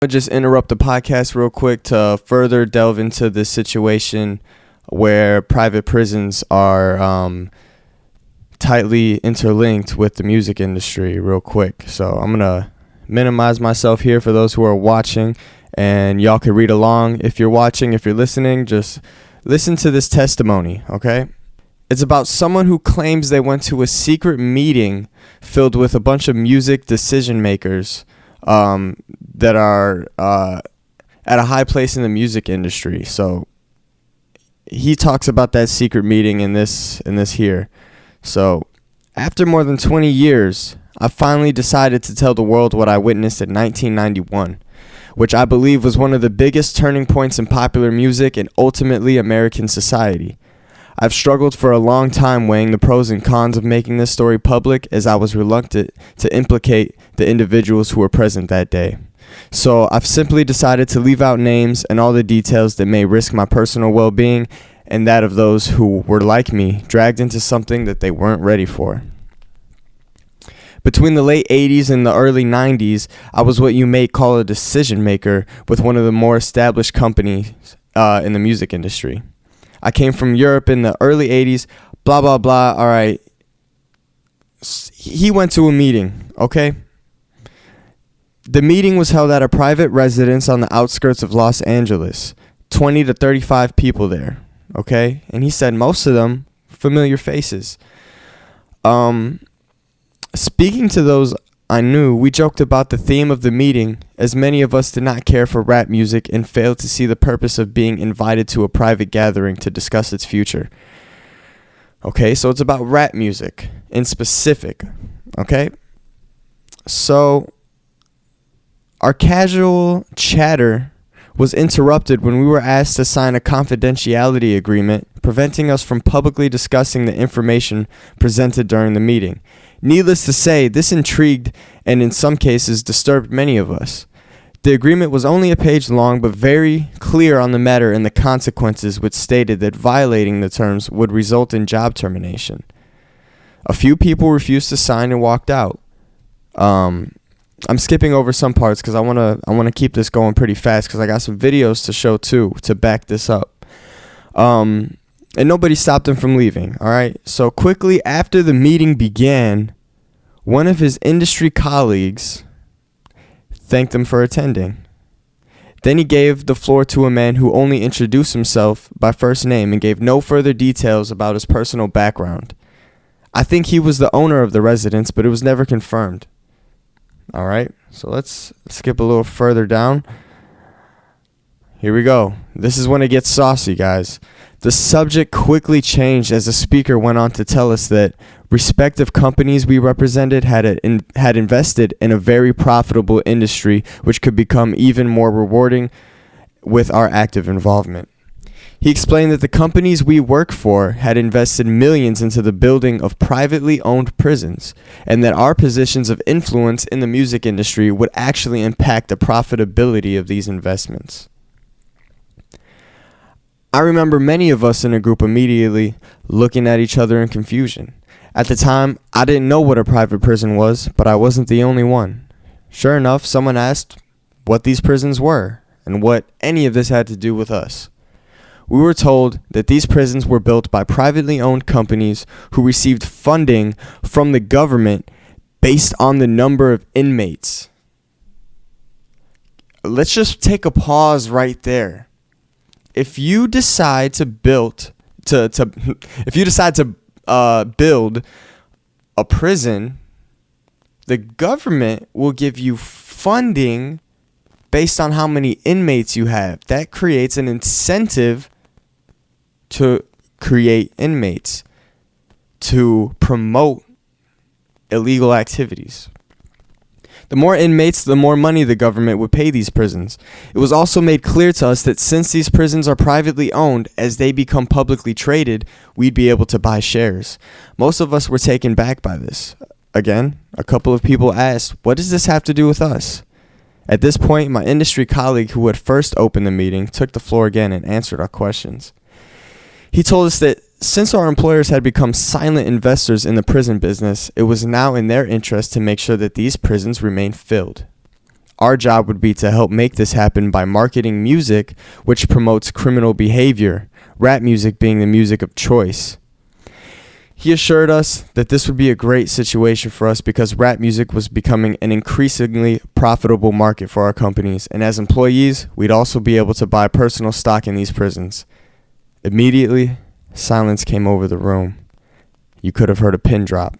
I'll just interrupt the podcast real quick to further delve into this situation where private prisons are tightly interlinked with the music industry real quick. So I'm going to minimize myself here for those who are watching, and y'all can read along. If you're watching, if you're listening, just listen to this testimony, okay? It's about someone who claims they went to a secret meeting filled with a bunch of music decision makers that are at a high place in the music industry. So he talks about that secret meeting in this here. So after more than 20 years, I finally decided to tell the world what I witnessed in 1991, which I believe was one of the biggest turning points in popular music and ultimately American society. I've struggled for a long time weighing the pros and cons of making this story public, as I was reluctant to implicate the individuals who were present that day. So I've simply decided to leave out names and all the details that may risk my personal well-being and that of those who were like me, dragged into something that they weren't ready for. Between the late 80s and the early 90s, I was what you may call a decision maker with one of the more established companies in the music industry. I came from Europe in the early 80s, blah, blah, blah. All right. He went to a meeting, okay? The meeting was held at a private residence on the outskirts of Los Angeles. 20 to 35 people there, okay? And he said most of them familiar faces. Speaking to those I knew, we joked about the theme of the meeting, as many of us did not care for rap music and failed to see the purpose of being invited to a private gathering to discuss its future. Okay, so it's about rap music in specific, okay? So our casual chatter was interrupted when we were asked to sign a confidentiality agreement, preventing us from publicly discussing the information presented during the meeting. Needless to say, this intrigued and in some cases disturbed many of us. The agreement was only a page long but very clear on the matter and the consequences, which stated that violating the terms would result in job termination. A few people refused to sign and walked out. I'm skipping over some parts because I want to keep this going pretty fast because I got some videos to show too to back this up. And nobody stopped him from leaving, all right? So quickly after the meeting began, one of his industry colleagues thanked him for attending. Then he gave the floor to a man who only introduced himself by first name and gave no further details about his personal background. I think he was the owner of the residence, but it was never confirmed. All right, so let's skip a little further down. Here we go. This is when it gets saucy, guys. The subject quickly changed as the speaker went on to tell us that respective companies we represented had invested in a very profitable industry which could become even more rewarding with our active involvement. He explained that the companies we work for had invested millions into the building of privately owned prisons, and that our positions of influence in the music industry would actually impact the profitability of these investments. I remember many of us in a group immediately looking at each other in confusion. At the time, I didn't know what a private prison was, but I wasn't the only one. Sure enough, someone asked what these prisons were and what any of this had to do with us. We were told that these prisons were built by privately owned companies who received funding from the government based on the number of inmates. Let's just take a pause right there. If you decide to build a prison, the government will give you funding based on how many inmates you have. That creates an incentive to create inmates, to promote illegal activities. The more inmates, the more money the government would pay these prisons. It was also made clear to us that since these prisons are privately owned, as they become publicly traded, we'd be able to buy shares. Most of us were taken back by this. Again, a couple of people asked, what does this have to do with us? At this point, my industry colleague who had first opened the meeting took the floor again and answered our questions. He told us that since our employers had become silent investors in the prison business, it was now in their interest to make sure that these prisons remained filled. Our job would be to help make this happen by marketing music which promotes criminal behavior, rap music being the music of choice. He assured us that this would be a great situation for us because rap music was becoming an increasingly profitable market for our companies, and as employees, we'd also be able to buy personal stock in these prisons. Immediately, silence came over the room. You could have heard a pin drop.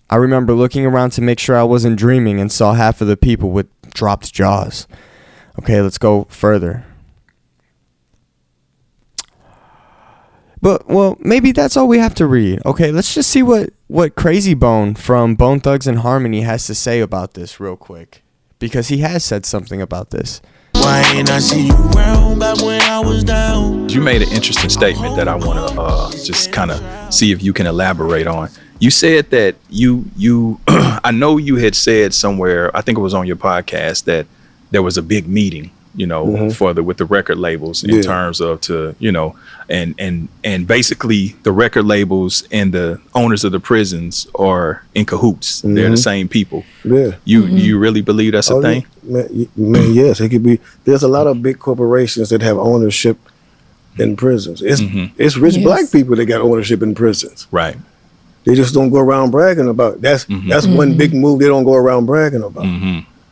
I remember looking around to make sure I wasn't dreaming and saw half of the people with dropped jaws. Okay, let's go further. But, well, maybe that's all we have to read. Okay, let's just see what Crazy Bone from Bone Thugs and Harmony has to say about this real quick. Because he has said something about this. Why ain't I see you around back when I was down? You made an interesting statement that I want to just kind of see if you can elaborate on. You said that you I know you had said somewhere, I think it was on your podcast, that there was a big meeting, you know, with the record labels in terms of and basically the record labels and the owners of the prisons are in cahoots. They're the same people. Yeah. You really believe that's a thing? Man, yes, it could be. There's a lot of big corporations that have ownership in prisons. It's rich black people that got ownership in prisons. Right. They just don't go around bragging about. That's one big move they don't go around bragging about.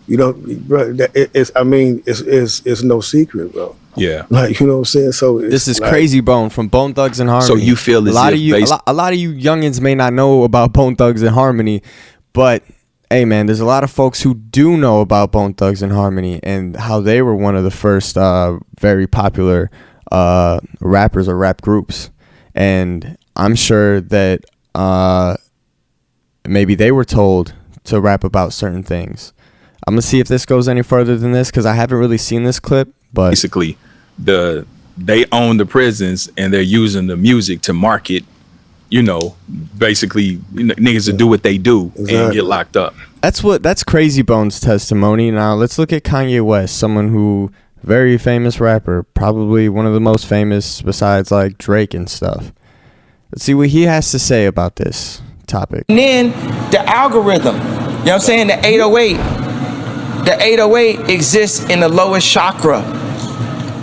You know, bro, it's no secret, bro. Yeah. Like, you know what I'm saying? So this is like, Crazy Bone from Bone Thugs and Harmony. So you feel as a lot of you youngins may not know about Bone Thugs and Harmony, but hey man, there's a lot of folks who do know about Bone Thugs and Harmony and how they were one of the first very popular rappers or rap groups. And I'm sure that maybe they were told to rap about certain things. I'm gonna see if this goes any further than this because I haven't really seen this clip. But basically, they own the prisons and they're using the music to market. You know, basically niggas to do what they do and get locked up. That's Crazy Bone's testimony. Now let's look at Kanye West, someone who very famous rapper, probably one of the most famous besides like Drake and stuff. Let's see what he has to say about this topic. And then the algorithm, you know what I'm saying? The 808. The 808 exists in the lowest chakra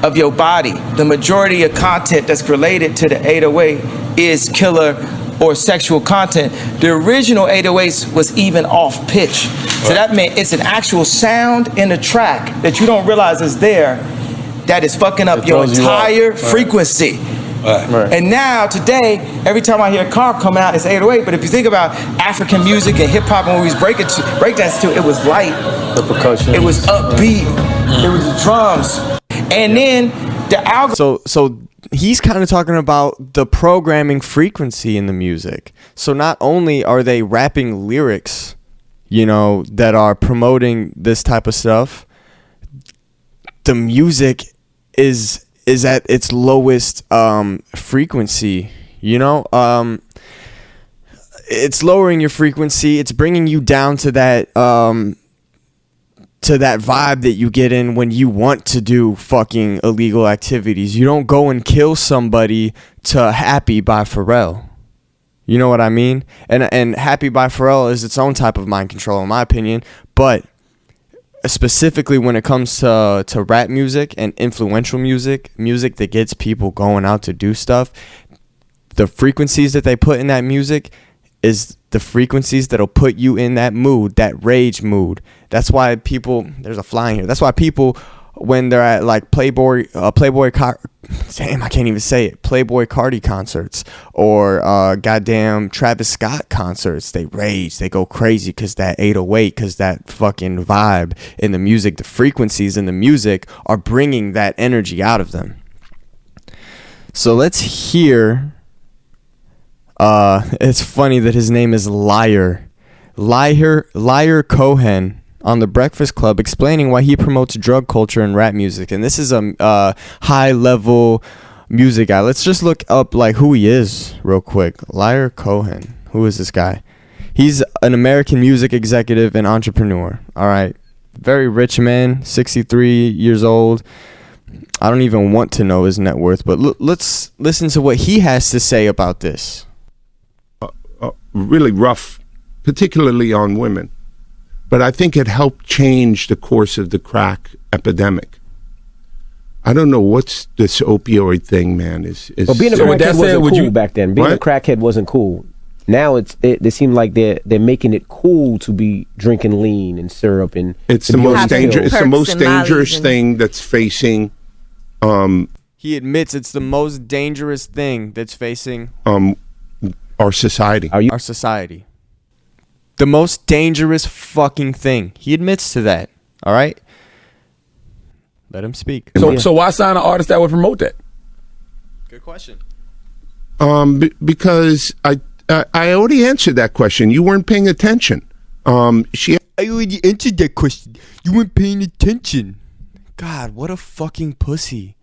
of your body. The majority of content that's related to the 808 is killer or sexual content. The original 808s was even off pitch. So that meant it's an actual sound in the track that you don't realize is there that is fucking up your entire frequency. Right. And now today, every time I hear a car come out, it's 808. But if you think about African music and hip hop and when we was breakdance to, it was light. The percussion. It was upbeat. It was the drums. And then the algorithm. So he's kind of talking about the programming frequency in the music. So not only are they rapping lyrics, you know, that are promoting this type of stuff, the music is at its lowest frequency, you know? It's lowering your frequency. It's bringing you down to that vibe that you get in when you want to do fucking illegal activities. You don't go and kill somebody to Happy by Pharrell. You know what I mean? And Happy by Pharrell is its own type of mind control, in my opinion. But specifically when it comes to rap music and influential music that gets people going out to do stuff, the frequencies that they put in that music is the frequencies that'll put you in that mood, that rage mood. That's why people, there's a fly in here. That's why people, when they're at like Playboy Cardi concerts or goddamn Travis Scott concerts, they rage, they go crazy because that 808, because that fucking vibe in the music, the frequencies in the music are bringing that energy out of them. So let's hear. It's funny that his name is Liar Cohen on The Breakfast Club, explaining why he promotes drug culture and rap music. And this is a high level music guy. Let's just look up like who he is real quick. Liar Cohen. Who is this guy? He's an American music executive and entrepreneur. All right. Very rich man, 63 years old. I don't even want to know his net worth, but let's listen to what he has to say about this. Really rough, particularly on women. but I think it helped change the course of the crack epidemic. I don't know what's this opioid thing, man. But being a crackhead wasn't cool back then. Being a crackhead wasn't cool. Now they seem like they're making it cool to be drinking lean and syrup and it's the most dangerous. It's the most dangerous thing that's facing. He admits it's the most dangerous thing that's facing our society. Our society. The most dangerous fucking thing. He admits to that. All right. Let him speak. So why sign an artist that would promote that? Good question. Because I already answered that question. You weren't paying attention. I already answered that question. You weren't paying attention. God, what a fucking pussy.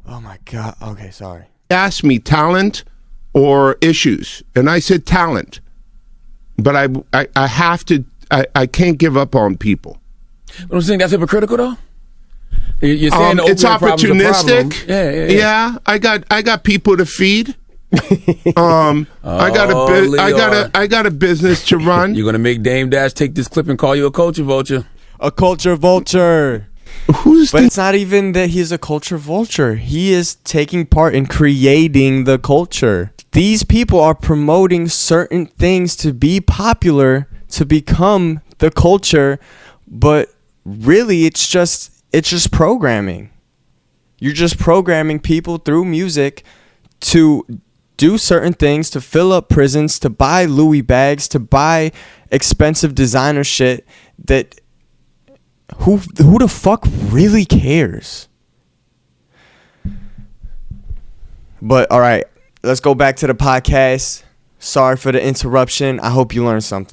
Oh my God. Okay, sorry. Asked me talent or issues, and I said talent. But I have to. I can't give up on people. But I'm saying that's hypocritical, though. You're saying it's opportunistic. Yeah. I got people to feed. I got a business to run. You're gonna make Dame Dash take this clip and call you a culture vulture. A culture vulture. But it's not even that he's a culture vulture. He is taking part in creating the culture. These people are promoting certain things to be popular, to become the culture, but really it's just programming. You're just programming people through music to do certain things, to fill up prisons, to buy Louis bags, to buy expensive designer shit that who the fuck really cares? But all right, let's go back to the podcast. Sorry for the interruption. I hope you learned something.